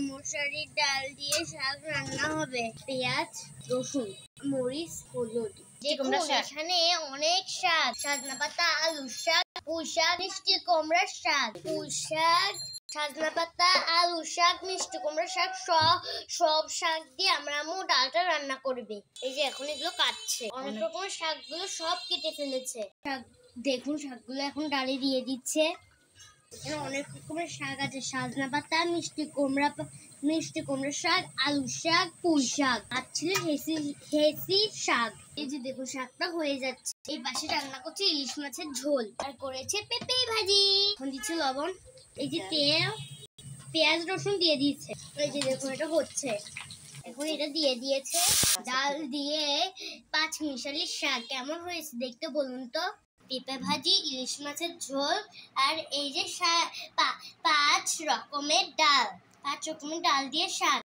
মশারির ডাল দিয়ে শাক রান্না হবে। পেঁয়াজ, রসুন, মরিচ, হলুদ। দেখুন এখানে অনেক শাক, সজনা পাতা, আলুর শাক, পুঁই শাক, মিষ্টি কুমড়ার শাক, পুঁই শাক, সজনা পাতা, আলু শাক, মিষ্টি কুমড়ার শাক, সব শাক দিয়ে আমরা আম্মু ডালটা রান্না করবে। এই যে এখন এগুলো কাটছে, অনেক রকমের শাকগুলো সব কেটে ফেলেছে। দেখুন শাকগুলো এখন ডালে দিয়ে দিচ্ছে। এখানে অনেক রকমের শাক আছে, সজনা পাতা, মিষ্টি কুমড়ার শাক, আলু শাক, পুঁই শাক, আর ছিল হেসি শাক। এই যে দেখুন শাকটা হয়ে যাচ্ছে। এই পাশে রান্না করছে ইলিশ মাছের ঝোল, আর করেছে পেঁপে ভাজি। এখন দিচ্ছে লবণ। এই যে পেঁয়াজ রসুন দিয়ে দিচ্ছে। এই যে দেখুন এটা হচ্ছে, এখন এটা দিয়ে দিয়েছে। ডাল দিয়ে 5 মিশালি শাক কেমন হয়েছে দেখতে বলুন তো। পেঁপে ভাজি, ইলিশ মাছের ঝোল, আর এই যে 5 রকমের ডাল দিয়ে শাক।